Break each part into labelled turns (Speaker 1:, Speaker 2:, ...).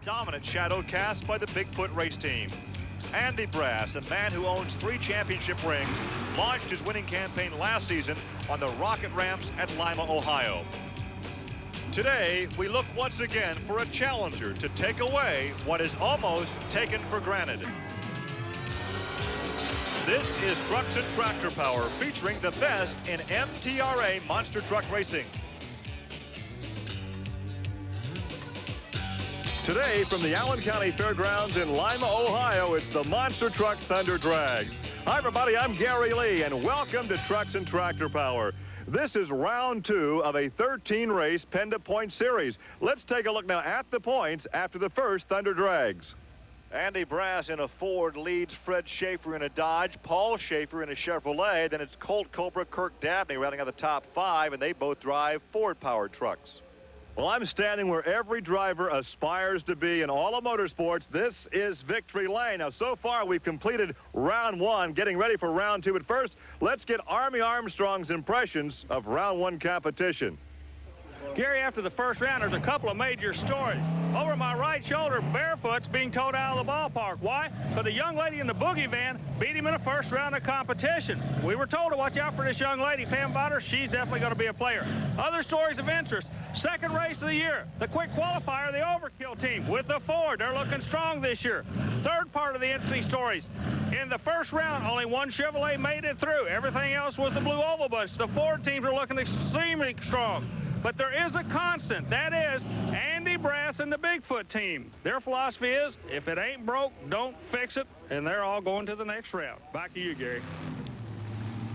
Speaker 1: dominant shadow cast by the Bigfoot race team. Andy Brass, a man who owns 3 championship rings, launched his winning campaign last season on the rocket ramps at Lima, Ohio. Today, we look once again for a challenger to take away what is almost taken for granted. This is Trucks and Tractor Power, featuring the best in MTRA monster truck racing. Today, from the Allen County Fairgrounds in Lima, Ohio, it's the Monster Truck Thunder Drags. Hi, everybody, I'm Gary Lee, and welcome to Trucks and Tractor Power. This is round 2 of a 13-race PENDA point series. Let's take a look now at the points after the first Thunder Drags. Andy Brass in a Ford leads Fred Schaefer in a Dodge, Paul Schaefer in a Chevrolet, then it's Colt Cobra, Kirk Dabney rounding out the top 5, and they both drive Ford-powered trucks. Well, I'm standing where every driver aspires to be in all of motorsports. This is Victory Lane. Now, so far, we've completed round 1, getting ready for round 2. But first, let's get Army Armstrong's impressions of round 1 competition.
Speaker 2: Gary, after the first round, there's a couple of major stories. Over my right shoulder, Barefoot's being towed out of the ballpark. Why? Because the young lady in the boogie van beat him in the first round of competition. We were told to watch out for this young lady, Pam Botter. She's definitely going to be a player. Other stories of interest. Second race of the year, the quick qualifier, the Overkill team with the Ford. They're looking strong this year. Third part of the interesting stories. In the first round, only one Chevrolet made it through. Everything else was the Blue Oval Bunch. The Ford teams are looking extremely strong. But there is a constant. That is Andy Brass and the Bigfoot team. Their philosophy is, if it ain't broke, don't fix it. And they're all going to the next round. Back to you, Gary.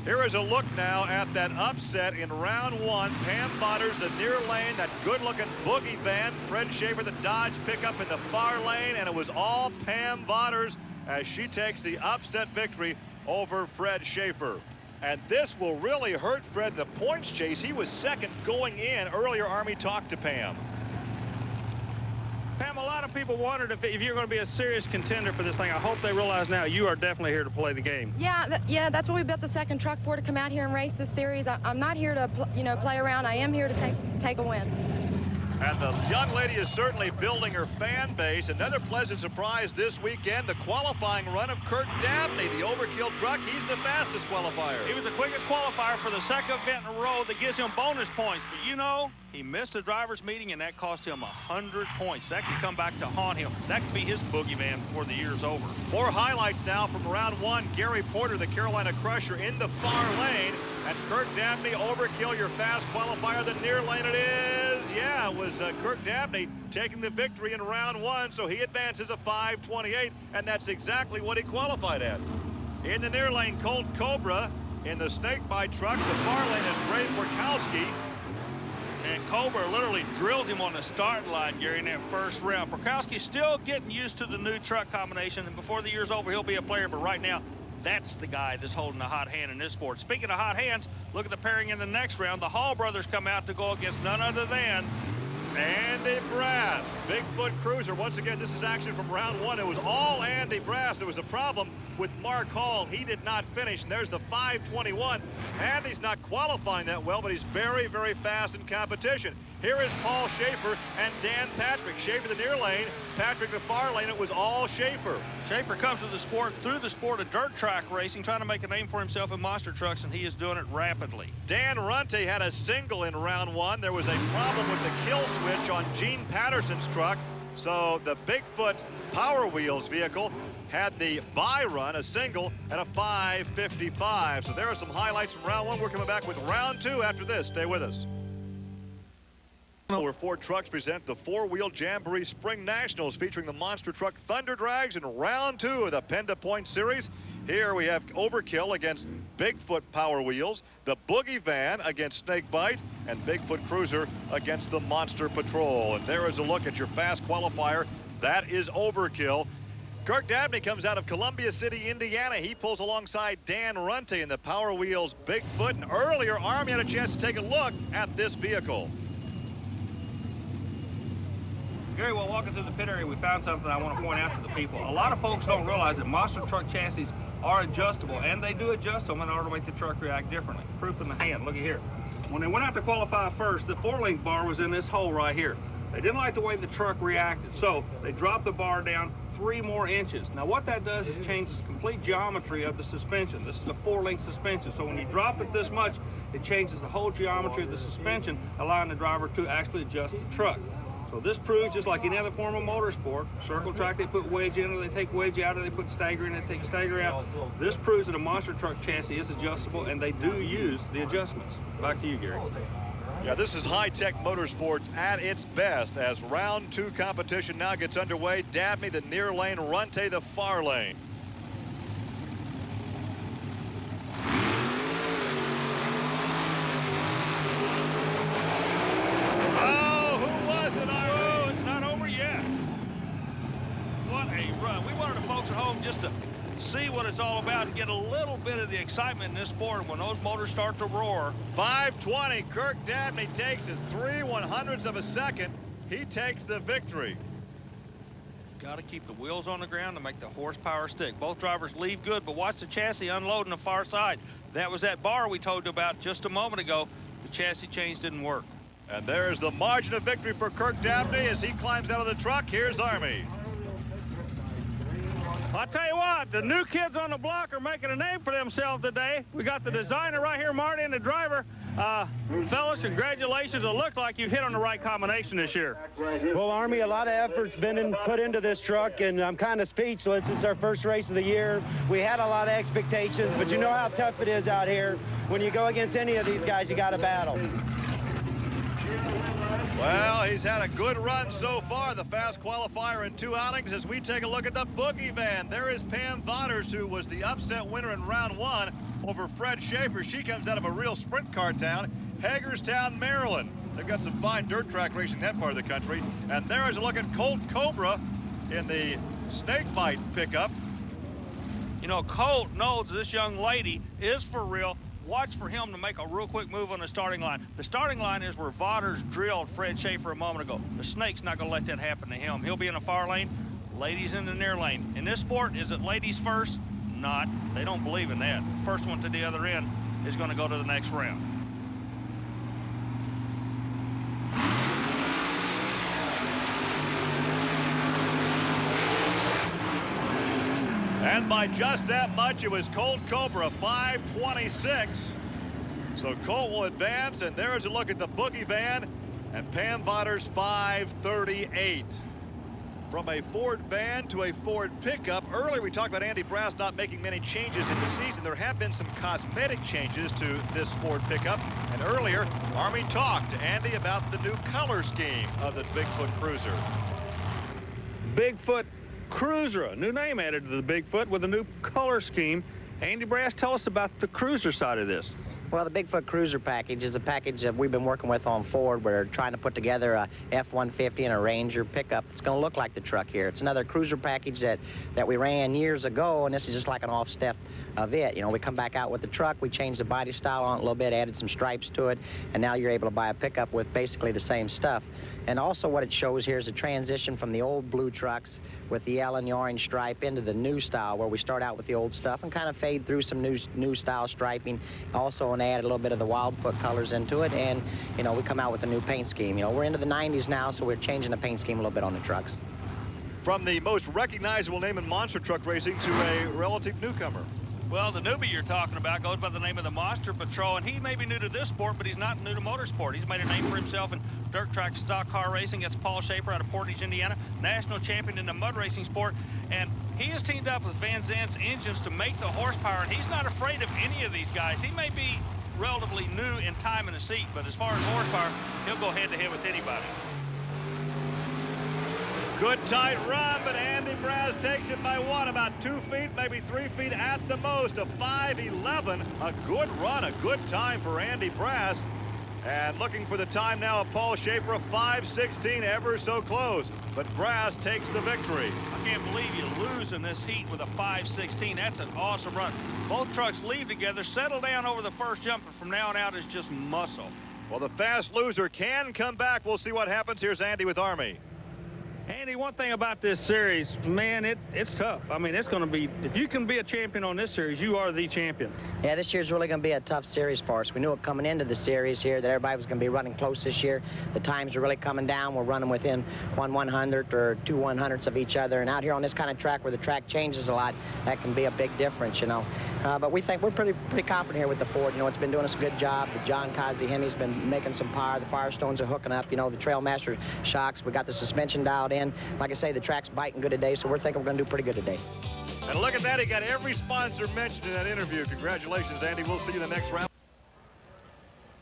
Speaker 1: Here is a look now at that upset in round 1. Pam Botters, the near lane, that good-looking boogie van. Fred Schaefer, the Dodge pickup in the far lane, and it was all Pam Botters as she takes the upset victory over Fred Schaefer. And this will really hurt Fred the points chase. He was second going in. Earlier, Army talked to Pam.
Speaker 2: Pam, a lot of people wondered if you're going to be a serious contender for this thing. I hope they realize now you are definitely here to play the game.
Speaker 3: Yeah, that's what we built the second truck for, to come out here and race this series. I'm not here to, play around. I am here to take a win.
Speaker 1: And the young lady is certainly building her fan base. Another pleasant surprise this weekend, the qualifying run of Kirk Dabney, the Overkill truck. He's the fastest qualifier.
Speaker 2: He was the quickest qualifier for the second event in a row that gives him bonus points. But you know, he missed a driver's meeting, and that cost him 100 points. That could come back to haunt him. That could be his boogie van before the year's over.
Speaker 1: More highlights now from round 1. Gary Porter, the Carolina Crusher, in the far lane. And Kirk Dabney, Overkill, your fast qualifier. The near lane it is. Yeah, it was Kirk Dabney taking the victory in round 1, so he advances a 5:28, and that's exactly what he qualified at. In the near lane, Colt Cobra. In the snakebite truck, the far lane is Ray Borkowski.
Speaker 2: And Cobra literally drills him on the start line, Gary, in that first round. Borkowski's still getting used to the new truck combination, and before the year's over, he'll be a player, but right now, that's the guy that's holding a hot hand in this sport. Speaking of hot hands, look at the pairing in the next round. The Hall brothers come out to go against none other than
Speaker 1: Andy Brass, Bigfoot Cruiser. Once again, this is action from round 1. It was all Andy Brass. There was a problem with Mark Hall. He did not finish, and there's the 5:21. Andy's not qualifying that well, but he's very, very fast in competition. Here is Paul Schaefer and Dan Patrick. Schaefer the near lane, Patrick the far lane. It was all Schaefer.
Speaker 2: Schaefer comes to the sport through the sport of dirt track racing, trying to make a name for himself in monster trucks, and he is doing it rapidly.
Speaker 1: Dan Runte had a single in round 1. There was a problem with the kill switch on Gene Patterson's truck, so the Bigfoot Power Wheels vehicle had the bye run, a single, at a 5:55. So there are some highlights from round 1. We're coming back with round 2 after this. Stay with us. Where Ford Trucks present the four-wheel Jamboree Spring Nationals featuring the monster truck Thunder Drags in round 2 of the PENDA Point Series. Here we have Overkill against Bigfoot Power Wheels, the Boogie Van against Snakebite, and Bigfoot Cruiser against the Monster Patrol. And there is a look at your fast qualifier. That is Overkill. Kirk Dabney comes out of Columbia City, Indiana. He pulls alongside Dan Runte in the Power Wheels Bigfoot. And earlier, Army had a chance to take a look at this vehicle.
Speaker 2: Gary, while walking through the pit area, we found something I want to point out to the people. A lot of folks don't realize that monster truck chassis are adjustable, and they do adjust them in order to make the truck react differently. Proof in the hand. Look at here. When they went out to qualify first, the 4-link bar was in this hole right here. They didn't like the way the truck reacted, so they dropped the bar down 3 more inches. Now what that does is changes the complete geometry of the suspension. This is a 4-link suspension, so when you drop it this much, it changes the whole geometry of the suspension, allowing the driver to actually adjust the truck. So this proves, just like any other form of motorsport, circle track, they put wedge in, or they take wedge out, or they put stagger in, they take stagger out. This proves that a monster truck chassis is adjustable, and they do use the adjustments. Back to you, Gary.
Speaker 1: Yeah, this is high-tech motorsports at its best as round 2 competition now gets underway. Dabney the near lane, Runte the far lane. Oh, who was it, Arnie?
Speaker 2: Oh, it's not over yet. What a run. We wanted the folks at home just to see what it's all about and get a little bit of the excitement in this sport when those motors start to roar.
Speaker 1: 5:20, Kirk Dabney takes it 3/100ths of a second. He takes the victory.
Speaker 2: Got to keep the wheels on the ground to make the horsepower stick. Both drivers leave good, but watch the chassis unloading the far side. That was that bar we told you about just a moment ago. The chassis change didn't work.
Speaker 1: And there's the margin of victory for Kirk Dabney as he climbs out of the truck. Here's Army.
Speaker 2: I'll tell you what, the new kids on the block are making a name for themselves today. We got the designer right here, Marty, and the driver. Fellas, congratulations. It looked like you hit on the right combination this year.
Speaker 4: Well, Army, a lot of effort's been put into this truck, and I'm kind of speechless. It's our first race of the year. We had a lot of expectations, but you know how tough it is out here. When you go against any of these guys, you got to battle.
Speaker 1: Well, he's had a good run so far, the fast qualifier in 2 outings. As we take a look at the Boogie Van, there is Pam Vodders, who was the upset winner in round 1 over Fred Schaefer. She comes out of a real sprint car town, Hagerstown, Maryland. They've got some fine dirt track racing in that part of the country. And there is a look at Colt Cobra in the Snakebite pickup.
Speaker 2: You know, Colt knows this young lady is for real. Watch for him to make a real quick move on the starting line. The starting line is where Vodders drilled Fred Schaefer a moment ago. The Snake's not going to let that happen to him. He'll be in the far lane, ladies in the near lane. In this sport, is it ladies first? Not. They don't believe in that. First one to the other end is going to go to the next round.
Speaker 1: And by just that much, it was Colt Cobra, 5:26. So Colt will advance, and there is a look at the Boogie Van, and Pam Vodders, 5:38. From a Ford van to a Ford pickup. Earlier, we talked about Andy Brass not making many changes in the season. There have been some cosmetic changes to this Ford pickup. And earlier, Army talked to Andy about the new color scheme of the Bigfoot Cruiser.
Speaker 2: Bigfoot Cruiser, a new name added to the Bigfoot with a new color scheme. Andy Brass, tell us about the cruiser side of this.
Speaker 5: Well, the Bigfoot Cruiser package is a package that we've been working with on Ford. We're trying to put together a F-150 and a Ranger pickup. It's going to look like the truck here. It's another cruiser package that we ran years ago, and this is just like an off-step of it. You know, we come back out with the truck, we changed the body style on it a little bit, added some stripes to it, and now you're able to buy a pickup with basically the same stuff. And also what it shows here is a transition from the old blue trucks with the yellow and the orange stripe into the new style, where we start out with the old stuff and kind of fade through some new style striping. Also, and add a little bit of the Wildfoot colors into it, and you know, we come out with a new paint scheme. You know, we're into the 90s now, so we're changing the paint scheme a little bit on the trucks.
Speaker 1: From the most recognizable name in monster truck racing to a relative newcomer.
Speaker 2: Well, the newbie you're talking about goes by the name of the Monster Patrol, and he may be new to this sport, but he's not new to motorsport. He's made a name for himself in dirt track stock car racing. That's Paul Schaefer out of Portage, Indiana, national champion in the mud racing sport. And he has teamed up with Van Zandt's engines to make the horsepower, and he's not afraid of any of these guys. He may be relatively new in time in the seat, but as far as horsepower, he'll go head-to-head with anybody.
Speaker 1: Good tight run, but Andy Brass takes it by what? About 2 feet, maybe 3 feet at the most. A 5:11. A good run, a good time for Andy Brass. And looking for the time now of Paul Schaefer, a 5:16, ever so close. But Brass takes the victory.
Speaker 2: I can't believe you lose in this heat with a 5:16. That's an awesome run. Both trucks leave together, settle down over the first jump, and from now on out is just muscle.
Speaker 1: Well, the fast loser can come back. We'll see what happens. Here's Andy with Army.
Speaker 2: Andy, one thing about this series, man, it's tough. I mean, it's going to be, if you can be a champion on this series, you are the champion.
Speaker 5: Yeah, this year's really going to be a tough series for us. We knew it coming into the series here that everybody was going to be running close this year. The times are really coming down. We're running within 1/100th or 2/100ths of each other. And out here on this kind of track where the track changes a lot, that can be a big difference, you know. But we think we're pretty confident here with the Ford. You know, it's been doing us a good job. The John Kazi Hemi's been making some power. The Firestones are hooking up. You know, the Trailmaster shocks. We got the suspension dialed in. Like I say, the track's biting good today, so we're thinking we're going to do pretty good today.
Speaker 1: And look at that. He got every sponsor mentioned in that interview. Congratulations, Andy. We'll see you in the next round.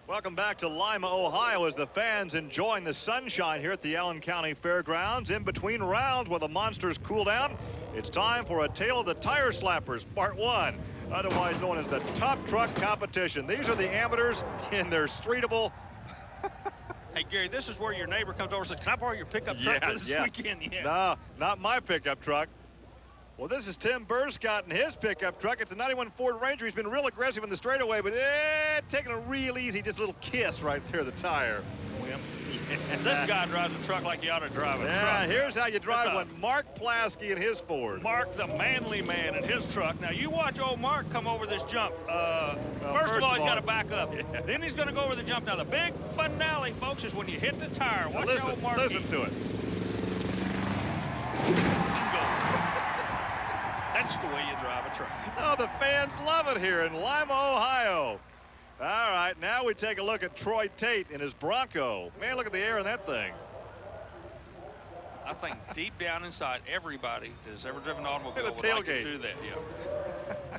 Speaker 1: Welcome back to Lima, Ohio, as the fans enjoying the sunshine here at the Allen County Fairgrounds. In between rounds, while the monsters cool down, it's time for a Tale of the Tire Slappers, Part 1, otherwise known as the Top Truck Competition. These are the amateurs in their streetable.
Speaker 2: Hey, Gary, this is where your neighbor comes over and says, can I borrow your pickup truck for this weekend? Yeah.
Speaker 1: No, not my pickup truck. Well, this is Tim Burscott and his pickup truck. It's a 91 Ford Ranger. He's been real aggressive in the straightaway, but taking a real easy, just a little kiss right there, the tire.
Speaker 2: Yeah. This guy drives a truck like you ought to drive a truck.
Speaker 1: Yeah, here's how you drive one. Mark Plasky and his Ford.
Speaker 2: Mark, the manly man, in his truck. Now, you watch old Mark come over this jump. First of all, he's got to back up.
Speaker 1: Yeah.
Speaker 2: Then he's going to go over the jump. Now, the big finale, folks, is when you hit the tire. Watch old Mark.
Speaker 1: Listen to it.
Speaker 2: That's the way you drive a truck.
Speaker 1: Oh, the fans love it here in Lima, Ohio. All right, now we take a look at Troy Tate in his Bronco. Man, look at the air in that thing.
Speaker 2: I think deep down inside, everybody that has ever driven an automobile would
Speaker 1: tailgate.
Speaker 2: like to do that. Yeah.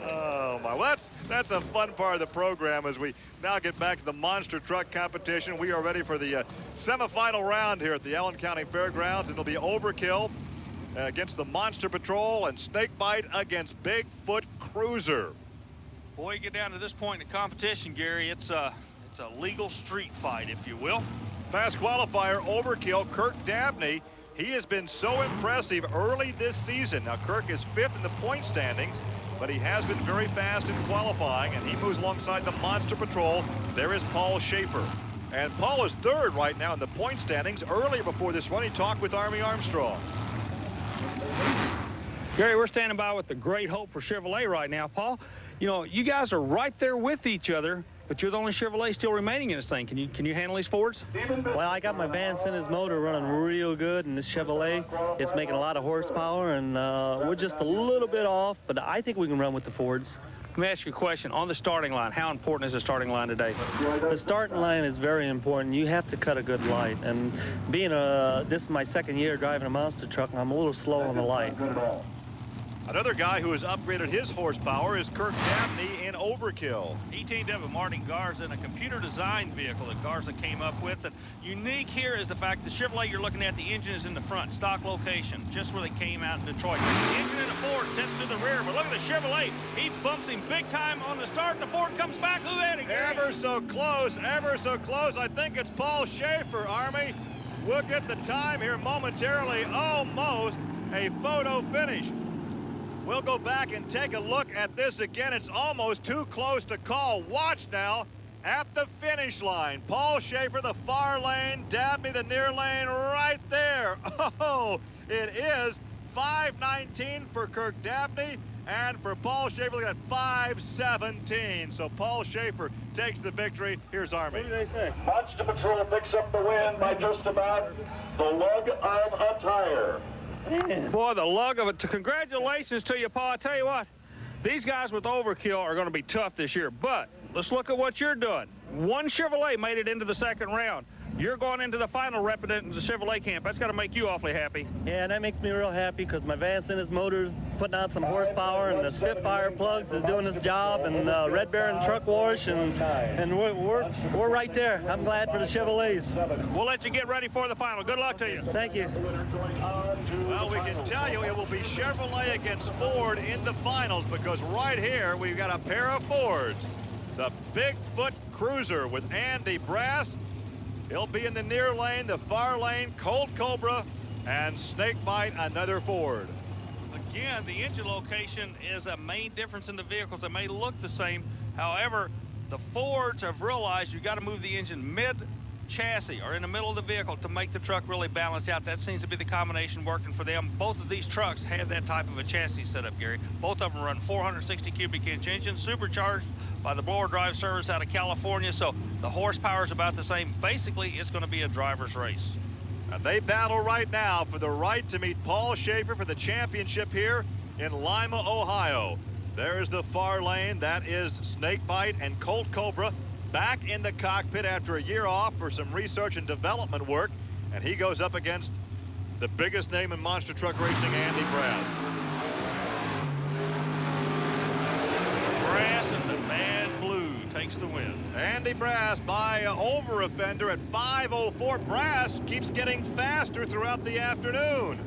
Speaker 1: Oh, my. Well, that's a fun part of the program as we now get back to the monster truck competition. We are ready for the semifinal round here at the Allen County Fairgrounds. It'll be Overkill against the Monster Patrol and Snakebite against Bigfoot Cruiser.
Speaker 2: Boy, you get down to this point in the competition, Gary, it's a legal street fight, if you will.
Speaker 1: Fast qualifier Overkill, Kirk Dabney. He has been so impressive early this season. Now, Kirk is 5th in the point standings, but he has been very fast in qualifying, and he moves alongside the Monster Patrol. There is Paul Schaefer. And Paul is 3rd right now in the point standings. Earlier before this run, he talked with Army Armstrong.
Speaker 2: Gary, we're standing by with the Great Hope for Chevrolet right now. Paul, you know, you guys are right there with each other, but you're the only Chevrolet still remaining in this thing. Can you handle these Fords?
Speaker 6: Well, I got my Van Sinners motor running real good, and this Chevrolet, it's making a lot of horsepower, and we're just a little bit off, but I think we can run with the Fords.
Speaker 2: Let me ask you a question. On the starting line, how important is the starting line today?
Speaker 6: The starting line is very important. You have to cut a good light, and being this is my 2nd year driving a monster truck, and I'm a little slow on the light.
Speaker 1: Another guy who has upgraded his horsepower is Kirk Dabney in Overkill.
Speaker 2: He teamed up with Marty Garza in a computer-designed vehicle that Garza came up with. And unique here is the fact the Chevrolet you're looking at, the engine is in the front, stock location, just where they came out in Detroit. The engine in the Ford sits to the rear, but look at the Chevrolet. He bumps him big time on the start, and the Ford comes back. Who had it?
Speaker 1: Ever so close, ever so close. I think it's Paul Schaefer, Army. We'll get the time here momentarily. Almost a photo finish. We'll go back and take a look at this again. It's almost too close to call. Watch now at the finish line. Paul Schaefer, the far lane. Dabney, the near lane, right there. Oh, it is 5:19 for Kirk Dabney, and for Paul Schaefer, look at 5:17. So Paul Schaefer takes the victory. Here's Army.
Speaker 6: What did they say?
Speaker 7: Monster Patrol picks up the win by just about the lug of a tire.
Speaker 6: Man.
Speaker 2: Boy, the lug of it. Congratulations to you, Paul. I tell you what, these guys with Overkill are going to be tough this year. But let's look at what you're doing. One Chevrolet made it into the 2nd round. You're going into the final representing the Chevrolet camp. That's got to make you awfully happy.
Speaker 6: Yeah, that makes me real happy because my Van Sinners motor putting out some horsepower, and the Spitfire plugs is doing its job, and Red Baron truck wash, and we're right there. I'm glad for the Chevrolets.
Speaker 2: We'll let you get ready for the final. Good luck to you.
Speaker 6: Thank you.
Speaker 1: Well, we can tell you it will be Chevrolet against Ford in the finals, because right here we've got a pair of Fords. The Bigfoot Cruiser with Andy Brass. He'll be in the near lane, the far lane, Colt Cobra, and Snakebite, another Ford.
Speaker 2: Again, the engine location is a main difference in the vehicles. They may look the same. However, the Fords have realized you got to move the engine mid chassis or in the middle of the vehicle to make the truck really balance out. That seems to be the combination working for them. Both of these trucks have that type of a chassis setup, Gary. Both of them run 460 cubic inch engines, supercharged by the blower drive service out of California, so the horsepower is about the same. Basically, it's going to be a driver's race.
Speaker 1: And they battle right now for the right to meet Paul Schaefer for the championship here in Lima, Ohio. There's the far lane. That is Snakebite and Colt Cobra back in the cockpit after a year off for some research and development work. And he goes up against the biggest name in monster truck racing, Andy Brass.
Speaker 2: Brass and the Mad Blue takes the win.
Speaker 1: Andy Brass by over a fender at 5:04. Brass keeps getting faster throughout the afternoon.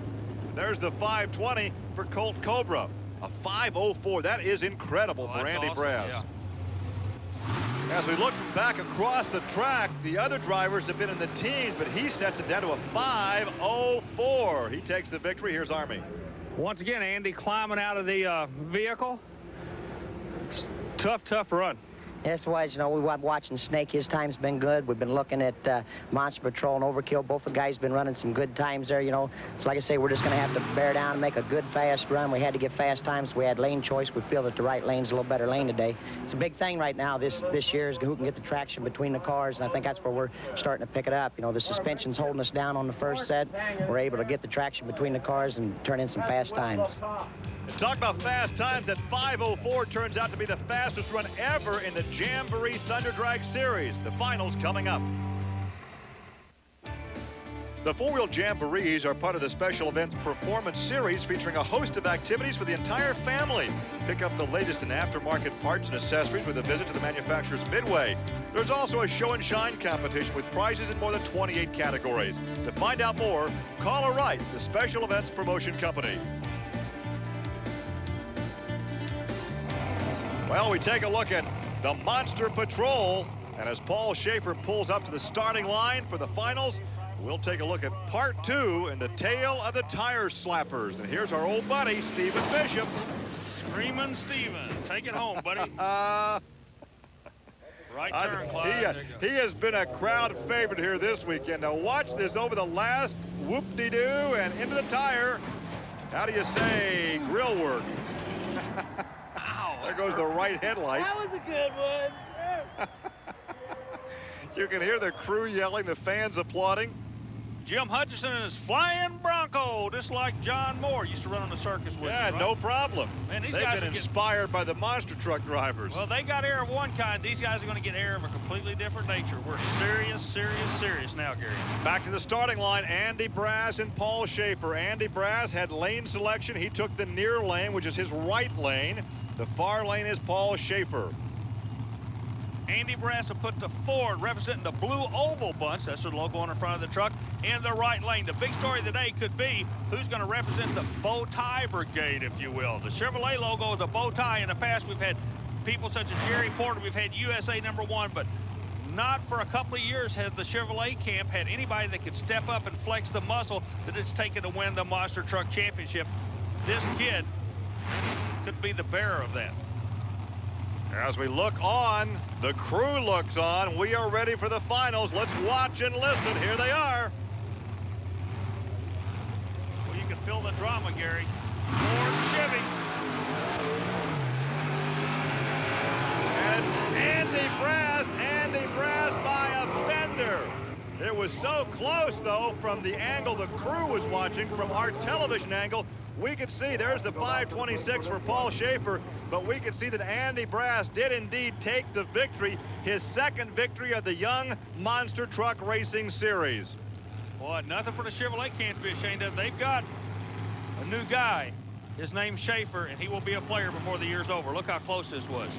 Speaker 1: There's the 5:20 for Colt Cobra. A 5:04. That is incredible for Andy
Speaker 2: awesome,
Speaker 1: Brass.
Speaker 2: yeah.
Speaker 1: As we look from back across the track, the other drivers have been in the teens, but he sets it down to a 5:04. He takes the victory. Here's Army.
Speaker 2: Once again, Andy climbing out of the vehicle. Tough run.
Speaker 5: Yes, it was. You know, we were watching Snake. His time's been good. We've been looking at Monster Patrol and Overkill. Both the guys been running some good times there, you know. So like I say, we're just going to have to bear down and make a good, fast run. We had to get fast times. We had lane choice. We feel that the right lane's a little better lane today. It's a big thing right now this year is who can get the traction between the cars, and I think that's where we're starting to pick it up. You know, the suspension's holding us down on the first set. We're able to get the traction between the cars and turn in some fast times.
Speaker 1: Talk about fast times. That 5:04 turns out to be the fastest run ever in the Jamboree Thunder Drag Series. The finals coming up. The four-wheel Jamborees are part of the Special Events Performance Series featuring a host of activities for the entire family. Pick up the latest in aftermarket parts and accessories with a visit to the manufacturer's Midway. There's also a show and shine competition with prizes in more than 28 categories. To find out more, call or write the Special Events Promotion Company. Well, we take a look at the Monster Patrol, and as Paul Schaefer pulls up to the starting line for the finals, we'll take a look at part 2 in the Tale of the Tire Slappers. And here's our old buddy, Stephen Bishop.
Speaker 2: Screaming Steven. Take it home, buddy. Right turn, Clyde.
Speaker 1: He has been a crowd favorite here this weekend. Now watch this over the last whoop-de-doo and into the tire. How do you say grill work? There goes the right headlight.
Speaker 6: That was a good one.
Speaker 1: You can hear the crew yelling, the fans applauding.
Speaker 2: Jim Hutchison and his flying Bronco, just like John Moore used to run on the circus with.
Speaker 1: Yeah,
Speaker 2: right?
Speaker 1: no problem.
Speaker 2: Man, these
Speaker 1: They've
Speaker 2: guys
Speaker 1: been
Speaker 2: are
Speaker 1: inspired by the monster truck drivers.
Speaker 2: Well, they got air of one kind. These guys are going to get air of a completely different nature. We're serious now, Gary.
Speaker 1: Back to the starting line, Andy Brass and Paul Schaefer. Andy Brass had lane selection. He took the near lane, which is his right lane. The far lane is Paul Schaefer.
Speaker 2: Andy Brass will put the Ford representing the blue oval bunch, that's the logo on the front of the truck, in the right lane. The big story of the day could be who's going to represent the bow tie brigade, if you will. The Chevrolet logo is a bow tie. In the past, we've had people such as Jerry Porter, we've had USA #1, but not for a couple of years has the Chevrolet camp had anybody that could step up and flex the muscle that it's taken to win the Monster Truck Championship. This kid could be the bearer of that.
Speaker 1: As we look on, the crew looks on. We are ready for the finals. Let's watch and listen. Here they are.
Speaker 2: Well, you can feel the drama, Gary. Ford Chevy.
Speaker 1: And it's Andy Brass by a fender. It was so close, though, from the angle the crew was watching, from our television angle. We could see there's the 526 for Paul Schaefer, but we could see that Andy Brass did indeed take the victory, his second victory of the Young Monster Truck Racing Series.
Speaker 2: Boy, nothing for the Chevrolet camp to be ashamed of. They've got a new guy. His name's Schaefer, and he will be a player before the year's over. Look how close this was.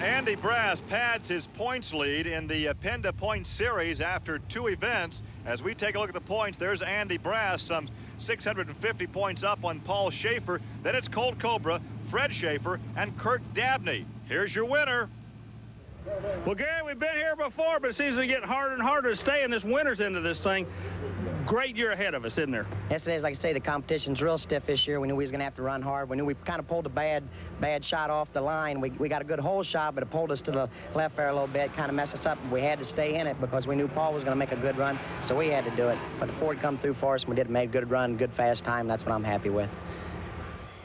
Speaker 1: Andy Brass pads his points lead in the PENDA Points Series after 2 events. As we take a look at the points, there's Andy Brass, some 650 points up on Paul Schaefer. Then it's Colt Cobra, Fred Schaefer, and Kirk Dabney. Here's your winner.
Speaker 2: Well, Gary, we've been here before, but it seems to be getting harder and harder to stay in this winter's into this thing. Great year ahead of us, isn't there?
Speaker 5: Yes, it is. Like I say, the competition's real stiff this year. We knew we was going to have to run hard. We knew we kind of pulled a bad shot off the line. We got a good hole shot, but it pulled us to the left there a little bit, kind of messed us up. We had to stay in it because we knew Paul was going to make a good run, so we had to do it. But the Ford come through for us, and we did make a good run, good fast time. That's what I'm happy with.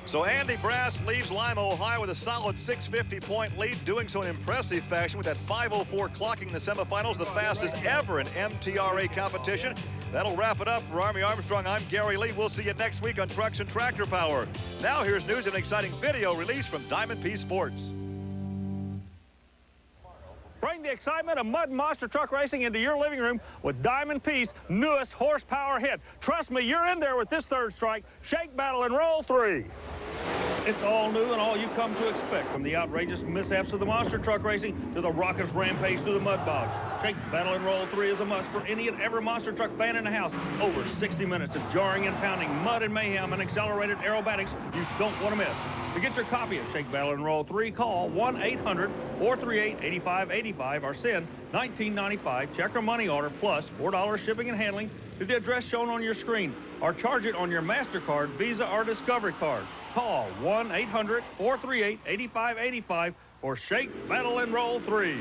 Speaker 1: So Andy Brass leaves Lima, Ohio with a solid 650-point lead, doing so in impressive fashion with that 5:04 clocking the semifinals, the fastest ever in MTRA competition. That'll wrap it up. For Army Armstrong, I'm Gary Lee. We'll see you next week on Trucks and Tractor Power. Now here's news and an exciting video release from Diamond P Sports.
Speaker 2: Bring the excitement of mud monster truck racing into your living room with Diamond P's newest horsepower hit. Trust me, you're in there with this third strike. Shake, battle, and roll 3. It's all new and all you come to expect, from the outrageous mishaps of the monster truck racing to the raucous rampage through the mud bogs. Shake, battle, and roll 3 is a must for any and every monster truck fan in the house. Over 60 minutes of jarring and pounding, mud and mayhem, and accelerated aerobatics you don't want to miss. To get your copy of Shake, Battle, and Roll 3, call 1-800-438-8585 or send $19.95 check or money order plus $4 shipping and handling to the address shown on your screen, or charge it on your MasterCard, Visa, or Discovery card. Call 1-800-438-8585 for Shake, Battle, and Roll 3.